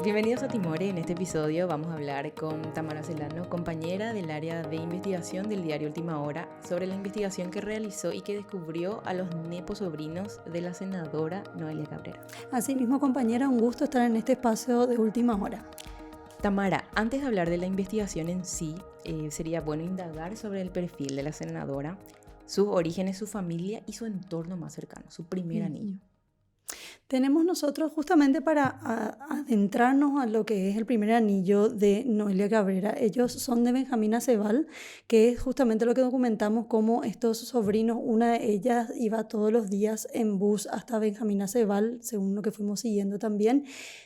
Bienvenidos a Timore. En este episodio vamos a hablar con Tamara Celano, compañera del área de investigación del diario Última Hora, sobre la investigación que realizó y que descubrió a los neposobrinos de la senadora Noelia Cabrera. Asimismo, compañera, un gusto estar en este espacio de Última Hora. Tamara, antes de hablar de la investigación en sí, sería bueno indagar sobre el perfil de la senadora, sus orígenes, su familia y su entorno más cercano, su primer anillo. Tenemos nosotros justamente para adentrarnos a lo que es el primer anillo de Noelia Cabrera. Ellos son de Benjamín Aceval, que es justamente lo que documentamos como estos sobrinos, una de ellas iba todos los días en bus hasta Benjamín Aceval, según lo que fuimos siguiendo también.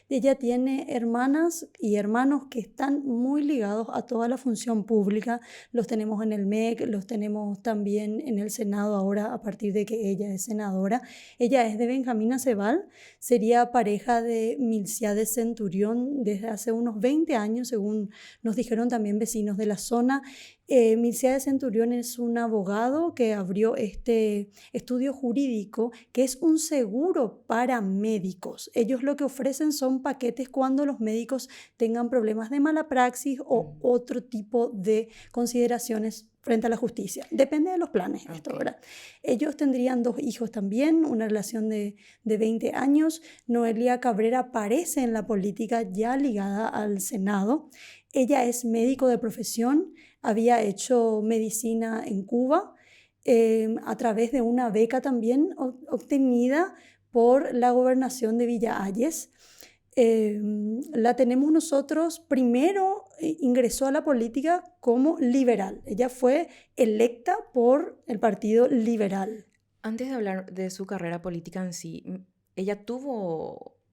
Ella tiene hermanas y hermanos que están muy ligados a toda la función pública. Los tenemos en el MEC, los tenemos también en el Senado ahora a partir de que ella es senadora. Ella es de Benjamín Aceval. Sería pareja de Milciades Centurión desde hace unos 20 años, según nos dijeron también vecinos de la zona. Milciades Centurión es un abogado que abrió este estudio jurídico que es un seguro para médicos. Ellos lo que ofrecen son paquetes cuando los médicos tengan problemas de mala praxis o otro tipo de consideraciones frente a la justicia. Depende de los planes, esto, ¿verdad? Ellos tendrían 2 hijos también, una relación de 20 años. Noelia Cabrera aparece en la política ya ligada al Senado. Ella es médico de profesión, había hecho medicina en Cuba a través de una beca también obtenida por la gobernación de Villa Ayes. La tenemos nosotros, primero ingresó a la política como liberal. Ella fue electa por el Partido Liberal. Antes de hablar de su carrera política en sí, ella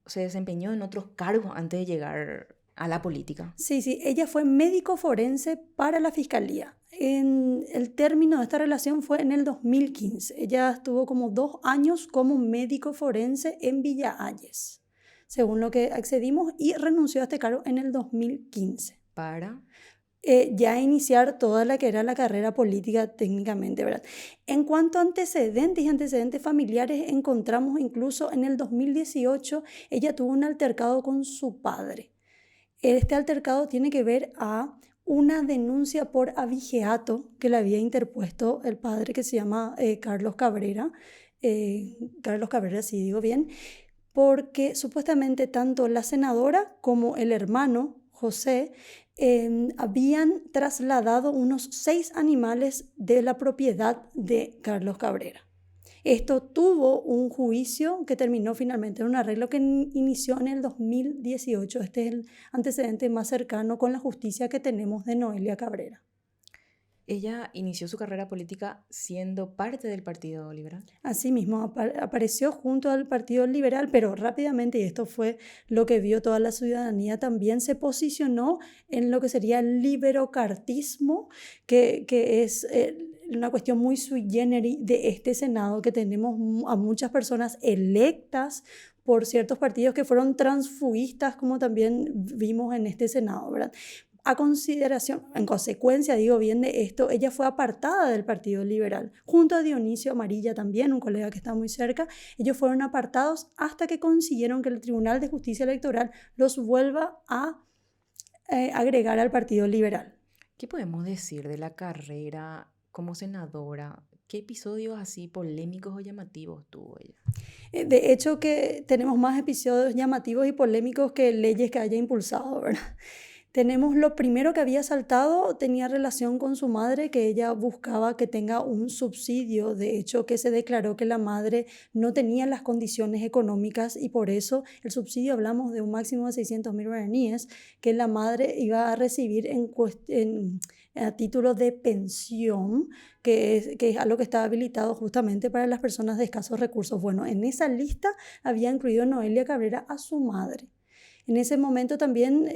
se desempeñó en otros cargos antes de llegar a la política. Sí, ella fue médico forense para la fiscalía. El término de esta relación fue en el 2015. Ella estuvo como 2 años como médico forense en Villa Ayes, según lo que accedimos, y renunció a este cargo en el 2015. Para ya iniciar toda la que era la carrera política técnicamente, ¿verdad? En cuanto a antecedentes y antecedentes familiares, encontramos incluso en el 2018, ella tuvo un altercado con su padre. Este altercado tiene que ver a una denuncia por abigeato que le había interpuesto el padre, que se llama Carlos Cabrera. Carlos Cabrera, si digo bien, porque supuestamente tanto la senadora como el hermano José habían trasladado unos 6 animales de la propiedad de Carlos Cabrera. Esto tuvo un juicio que terminó finalmente en un arreglo que inició en el 2018. Este es el antecedente más cercano con la justicia que tenemos de Noelia Cabrera. Ella inició su carrera política siendo parte del Partido Liberal. Asimismo, apareció junto al Partido Liberal, pero rápidamente, y esto fue lo que vio toda la ciudadanía, también se posicionó en lo que sería el liberocartismo, que es una cuestión muy sui generis de este Senado, que tenemos a muchas personas electas por ciertos partidos que fueron transfugistas, como también vimos en este Senado, ¿verdad? A consideración, en consecuencia, digo bien de esto, ella fue apartada del Partido Liberal, junto a Dionisio Amarilla también, un colega que está muy cerca. Ellos fueron apartados hasta que consiguieron que el Tribunal de Justicia Electoral los vuelva a agregar al Partido Liberal. ¿Qué podemos decir de la carrera como senadora? ¿Qué episodios así polémicos o llamativos tuvo ella? De hecho, que tenemos más episodios llamativos y polémicos que leyes que haya impulsado, ¿verdad? Tenemos lo primero que había saltado, tenía relación con su madre, que ella buscaba que tenga un subsidio. De hecho, que se declaró que la madre no tenía las condiciones económicas y por eso el subsidio, hablamos de un máximo de 600.000 guaraníes, que la madre iba a recibir a título de pensión, que es algo que está habilitado justamente para las personas de escasos recursos. Bueno, en esa lista había incluido Noelia Cabrera a su madre. En ese momento también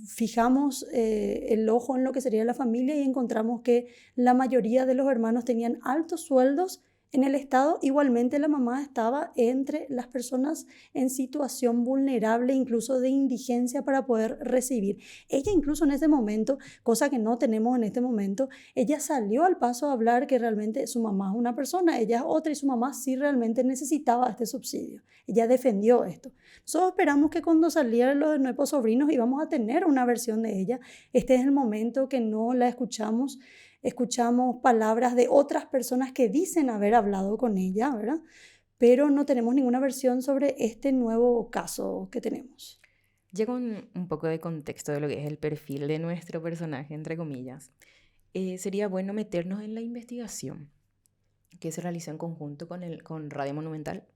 fijamos el ojo en lo que sería la familia y encontramos que la mayoría de los hermanos tenían altos sueldos En el Estado, igualmente, la mamá estaba entre las personas en situación vulnerable, incluso de indigencia, para poder recibir. Ella incluso en ese momento, cosa que no tenemos en este momento, ella salió al paso a hablar que realmente su mamá es una persona, ella es otra y su mamá sí realmente necesitaba este subsidio. Ella defendió esto. Nosotros esperamos que cuando salieran los nuevos sobrinos íbamos a tener una versión de ella. Este es el momento que no la escuchamos. Escuchamos palabras de otras personas que dicen haber hablado con ella, ¿verdad? Pero no tenemos ninguna versión sobre este nuevo caso que tenemos. Ya con un poco de contexto de lo que es el perfil de nuestro personaje, entre comillas, sería bueno meternos en la investigación que se realizó en conjunto con Radio Monumental.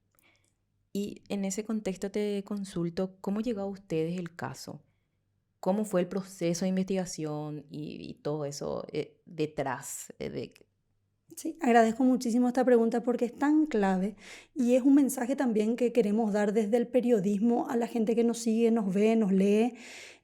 Y en ese contexto te consulto, ¿cómo llegó a ustedes el caso? ¿Cómo fue el proceso de investigación y todo eso detrás de... Sí, agradezco muchísimo esta pregunta porque es tan clave y es un mensaje también que queremos dar desde el periodismo a la gente que nos sigue, nos ve, nos lee.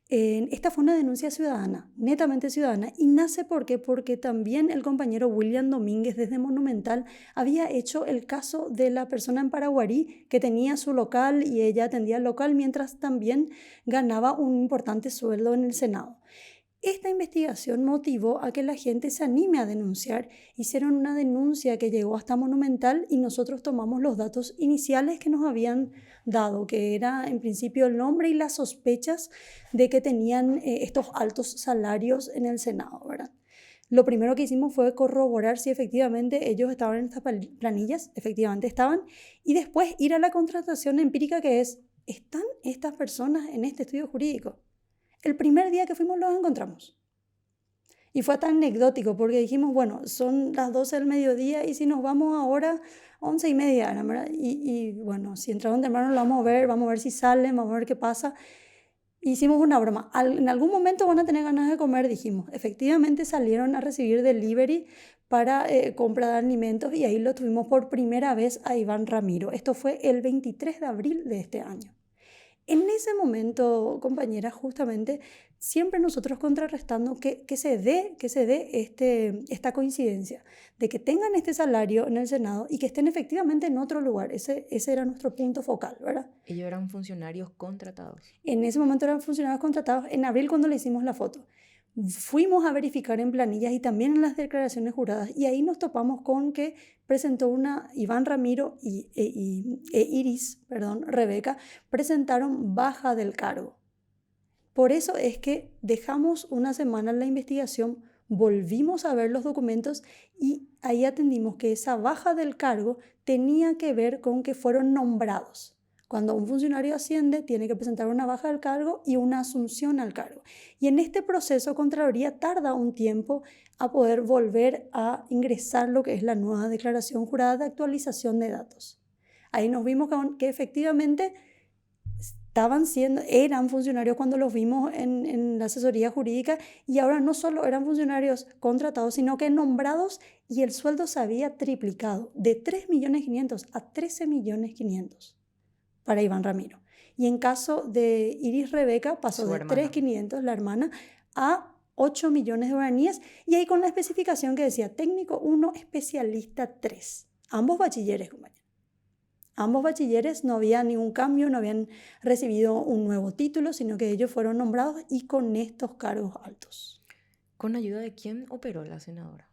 Esta fue una denuncia ciudadana, netamente ciudadana, y nace porque también el compañero William Domínguez desde Monumental había hecho el caso de la persona en Paraguarí que tenía su local y ella atendía el local mientras también ganaba un importante sueldo en el Senado. Esta investigación motivó a que la gente se anime a denunciar. Hicieron una denuncia que llegó hasta Monumental y nosotros tomamos los datos iniciales que nos habían dado, que era en principio el nombre y las sospechas de que tenían estos altos salarios en el Senado, ¿verdad? Lo primero que hicimos fue corroborar si efectivamente ellos estaban en estas planillas, efectivamente estaban, y después ir a la contratación empírica que es, ¿están estas personas en este estudio jurídico? El primer día que fuimos los encontramos. Y fue tan anecdótico porque dijimos, bueno, son las 12 del mediodía y si nos vamos ahora, 11:30, ¿verdad? Y bueno, si entraron temprano lo vamos a ver si salen, vamos a ver qué pasa. Hicimos una broma. En algún momento van a tener ganas de comer, dijimos. Efectivamente salieron a recibir delivery para compra de alimentos y ahí lo tuvimos por primera vez a Iván Ramiro. Esto fue el 23 de abril de este año. En ese momento, compañera, justamente siempre nosotros contrarrestando que se dé esta coincidencia de que tengan este salario en el Senado y que estén efectivamente en otro lugar. Ese era nuestro punto focal, ¿verdad? Ellos eran funcionarios contratados. En ese momento eran funcionarios contratados. En abril, cuando le hicimos la foto, fuimos a verificar en planillas y también en las declaraciones juradas y ahí nos topamos con que presentó Iván Ramiro Iris, Rebeca, presentaron baja del cargo. Por eso es que dejamos una semana en la investigación, volvimos a ver los documentos y ahí atendimos que esa baja del cargo tenía que ver con que fueron nombrados. Cuando un funcionario asciende, tiene que presentar una baja del cargo y una asunción al cargo. Y en este proceso, Contraloría tarda un tiempo a poder volver a ingresar lo que es la nueva declaración jurada de actualización de datos. Ahí nos vimos que efectivamente eran funcionarios cuando los vimos en la asesoría jurídica y ahora no solo eran funcionarios contratados, sino que nombrados y el sueldo se había triplicado de 3.500.000 a 13.500.000 para Iván Ramiro. Y en caso de Iris Rebeca pasó de 3.500.000, la hermana, a 8 millones de guaraníes y ahí con la especificación que decía técnico 1, especialista 3. Ambos bachilleres, compañeros. Ambos bachilleres, no había ningún cambio, no habían recibido un nuevo título, sino que ellos fueron nombrados y con estos cargos altos. ¿Con ayuda de quién operó la senadora?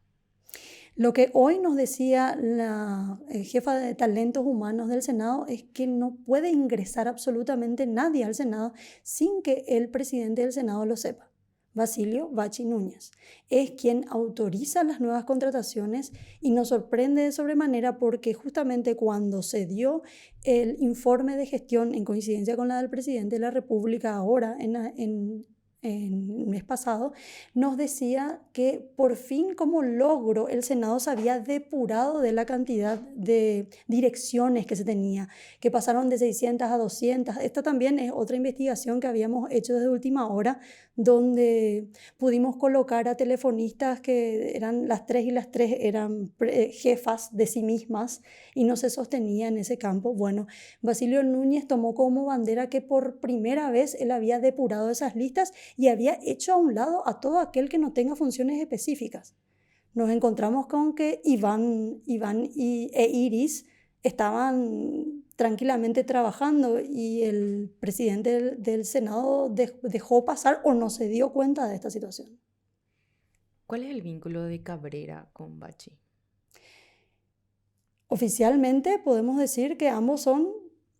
Lo que hoy nos decía la jefa de talentos humanos del Senado es que no puede ingresar absolutamente nadie al Senado sin que el presidente del Senado lo sepa. Basilio Bachi Núñez es quien autoriza las nuevas contrataciones y nos sorprende de sobremanera porque justamente cuando se dio el informe de gestión en coincidencia con la del presidente de la República ahora en el mes pasado, nos decía que por fin como logro el Senado se había depurado de la cantidad de direcciones que se tenía, que pasaron de 600 a 200. Esta también es otra investigación que habíamos hecho desde última hora, donde pudimos colocar a telefonistas que eran las tres y las tres eran jefas de sí mismas y no se sostenía en ese campo. Bueno, Basilio Núñez tomó como bandera que por primera vez él había depurado esas listas y había hecho a un lado a todo aquel que no tenga funciones específicas. nos encontramos con que Iván e Iris estaban tranquilamente trabajando y el presidente del Senado dejó pasar o no se dio cuenta de esta situación. ¿Cuál es el vínculo de Cabrera con Bachi? Oficialmente podemos decir que ambos son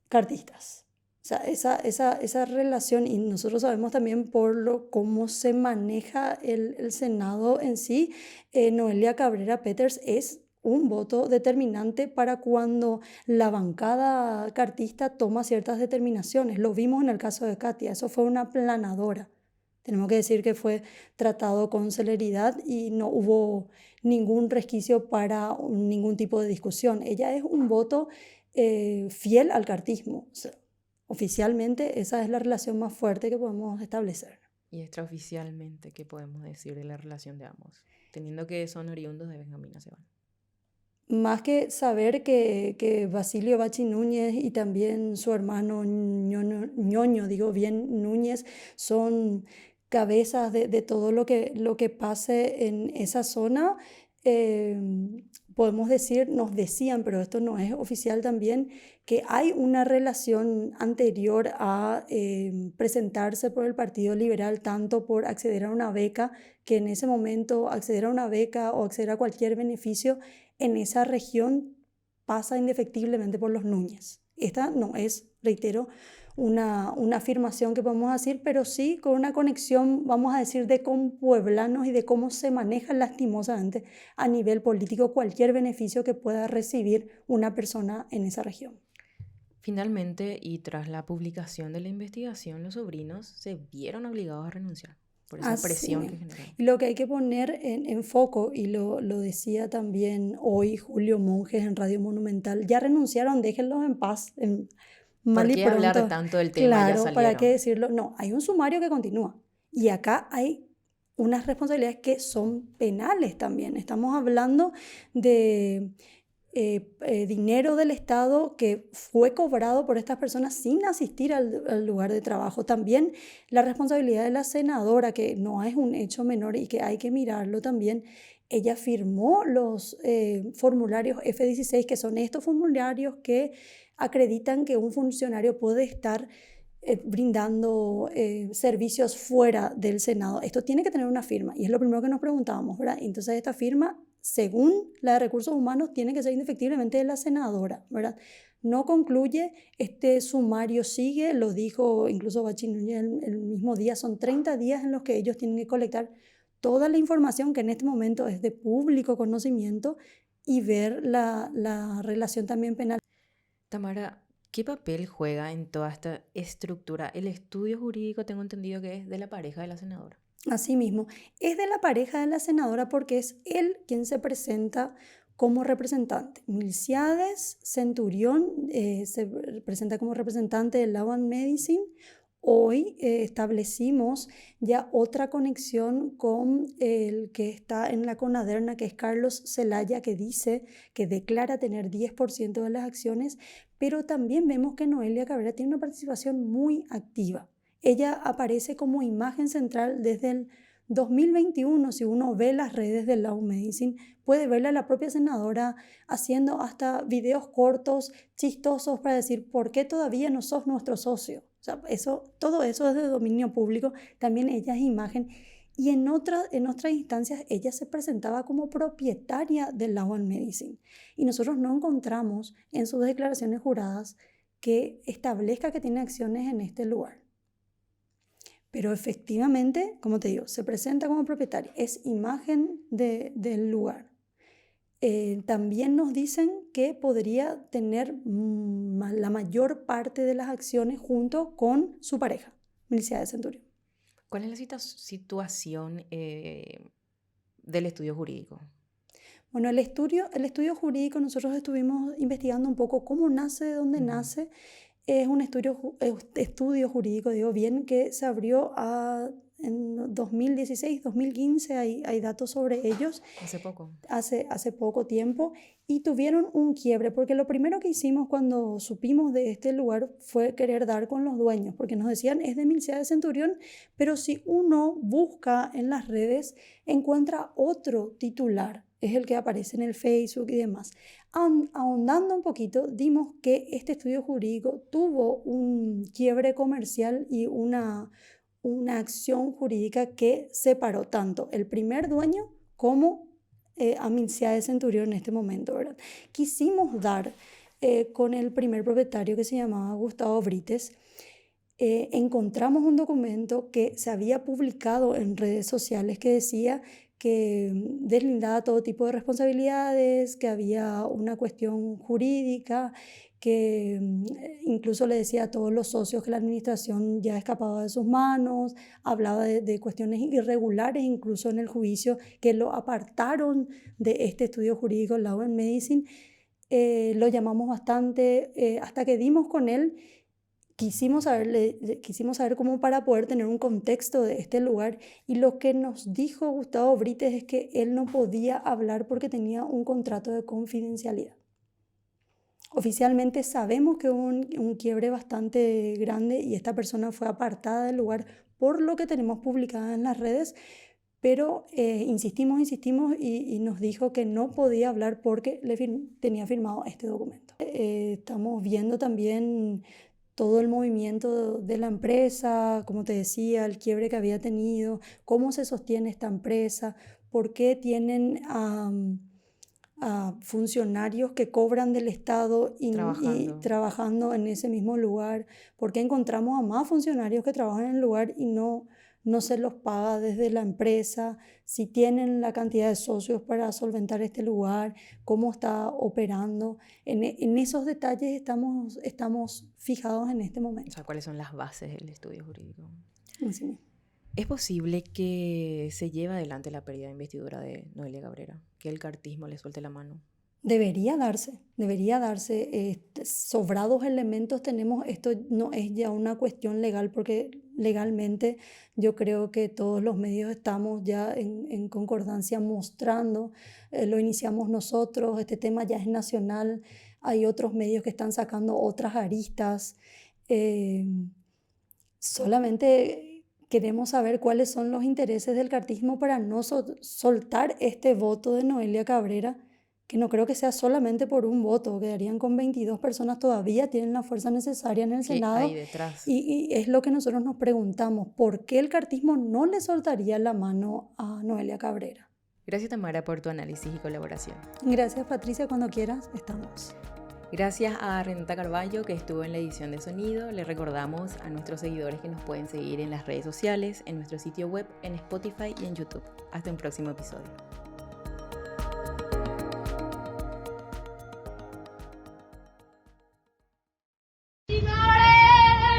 cartistas. O sea, esa relación, y nosotros sabemos también por cómo se maneja el Senado en sí, Noelia Cabrera Peters es un voto determinante para cuando la bancada cartista toma ciertas determinaciones. Lo vimos en el caso de Katia, eso fue una aplanadora. Tenemos que decir que fue tratado con celeridad y no hubo ningún resquicio para ningún tipo de discusión. Ella es un voto fiel al cartismo. O sea, oficialmente esa es la relación más fuerte que podemos establecer. Y extraoficialmente, ¿qué podemos decir de la relación de ambos? Teniendo que son oriundos de Benjamín Acebal. Más que saber que Basilio Bachi Núñez y también su hermano Ñoño, digo bien, Núñez, son cabezas de todo lo que pase en esa zona, podemos decir, nos decían, pero esto no es oficial también, que hay una relación anterior a presentarse por el Partido Liberal, tanto por acceder a una beca, que en ese momento acceder a una beca o acceder a cualquier beneficio en esa región pasa indefectiblemente por los Núñez. Esta no es, reitero, una afirmación que podemos decir, pero sí con una conexión, vamos a decir, de compueblanos y de cómo se maneja lastimosamente a nivel político cualquier beneficio que pueda recibir una persona en esa región. Finalmente, y tras la publicación de la investigación, los sobrinos se vieron obligados a renunciar por esa presión que generó. Y lo que hay que poner en foco, y lo decía también hoy Julio Monjes en Radio Monumental, ya renunciaron, déjenlos en paz. ¿Por qué hablar tanto del tema? Claro, ya salieron. ¿para qué decirlo? No, hay un sumario que continúa. Y acá hay unas responsabilidades que son penales también. Estamos hablando de dinero del Estado que fue cobrado por estas personas sin asistir al lugar de trabajo. También la responsabilidad de la senadora, que no es un hecho menor y que hay que mirarlo también. Ella firmó los formularios F-16, que son estos formularios que acreditan que un funcionario puede estar brindando servicios fuera del Senado. Esto tiene que tener una firma y es lo primero que nos preguntábamos, ¿verdad? Entonces esta firma, según la de Recursos Humanos, tiene que ser indefectiblemente de la senadora, ¿verdad? No concluye, este sumario sigue, lo dijo incluso Bachi Núñez el mismo día, son 30 días en los que ellos tienen que colectar toda la información que en este momento es de público conocimiento y ver la relación también penal. Tamara, ¿qué papel juega en toda esta estructura el estudio jurídico? Tengo entendido que es de la pareja de la senadora. Asimismo, es de la pareja de la senadora porque es él quien se presenta como representante. Milciades Centurión se presenta como representante de Law and Medicine. Hoy establecimos ya otra conexión con el que está en la Conaderna, que es Carlos Zelaya, que dice que declara tener 10% de las acciones, pero también vemos que Noelia Cabrera tiene una participación muy activa. Ella aparece como imagen central desde el 2021. Si uno ve las redes de Law Medicine, puede verla a la propia senadora haciendo hasta videos cortos, chistosos, para decir ¿por qué todavía no sos nuestro socio? O sea, todo eso es de dominio público. También ella es imagen. Y en otras instancias ella se presentaba como propietaria de Law and Medicine. Y nosotros no encontramos en sus declaraciones juradas que establezca que tiene acciones en este lugar. Pero efectivamente, como te digo, se presenta como propietaria, es imagen del lugar. También nos dicen que podría tener la mayor parte de las acciones junto con su pareja, Milciades Centurión. ¿Cuál es la situación del estudio jurídico? Bueno, el estudio jurídico, nosotros estuvimos investigando un poco cómo nace, de dónde nace. Es un estudio jurídico, digo bien, que se abrió a en 2016, 2015, hay datos sobre ellos. Hace poco. Hace poco tiempo, y tuvieron un quiebre, porque lo primero que hicimos cuando supimos de este lugar fue querer dar con los dueños, porque nos decían es de Milcia de Centurión, pero si uno busca en las redes encuentra otro titular, es el que aparece en el Facebook y demás. Ahondando un poquito, dimos que este estudio jurídico tuvo un quiebre comercial y una acción jurídica que separó tanto el primer dueño como a Milcia de Centurión en este momento, ¿verdad? Quisimos dar con el primer propietario, que se llamaba Gustavo Brites. Encontramos un documento que se había publicado en redes sociales que decía que deslindaba todo tipo de responsabilidades, que había una cuestión jurídica, que incluso le decía a todos los socios que la administración ya escapaba de sus manos, hablaba de cuestiones irregulares incluso en el juicio, que lo apartaron de este estudio jurídico, Law and Medicine. Lo llamamos bastante, hasta que dimos con él. Quisimos saber cómo para poder tener un contexto de este lugar, y lo que nos dijo Gustavo Brites es que él no podía hablar porque tenía un contrato de confidencialidad. Oficialmente sabemos que hubo un quiebre bastante grande y esta persona fue apartada del lugar por lo que tenemos publicado en las redes, pero insistimos y nos dijo que no podía hablar porque tenía firmado este documento. Estamos viendo también todo el movimiento de la empresa, como te decía, el quiebre que había tenido, cómo se sostiene esta empresa, por qué tienen a funcionarios que cobran del Estado y trabajando en ese mismo lugar, por qué encontramos a más funcionarios que trabajan en el lugar y no se los paga desde la empresa, si tienen la cantidad de socios para solventar este lugar, cómo está operando. En esos detalles estamos fijados en este momento. O sea, ¿cuáles son las bases del estudio jurídico? Sí. ¿Es posible que se lleve adelante la pérdida de investidura de Noelia Cabrera? ¿Que el cartismo le suelte la mano? Debería darse. Sobrados elementos tenemos. Esto no es ya una cuestión legal, porque legalmente yo creo que todos los medios estamos ya en concordancia mostrando, lo iniciamos nosotros, este tema ya es nacional, hay otros medios que están sacando otras aristas. Solamente queremos saber cuáles son los intereses del cartismo para no soltar este voto de Noelia Cabrera, que no creo que sea solamente por un voto, quedarían con 22 personas, todavía tienen la fuerza necesaria en el Senado. Hay detrás. Y es lo que nosotros nos preguntamos, ¿por qué el cartismo no le soltaría la mano a Noelia Cabrera? Gracias, Tamara, por tu análisis y colaboración. Gracias, Patricia, cuando quieras, estamos. Gracias a Renata Carballo, que estuvo en la edición de sonido. Les recordamos a nuestros seguidores que nos pueden seguir en las redes sociales, en nuestro sitio web, en Spotify y en YouTube. Hasta un próximo episodio.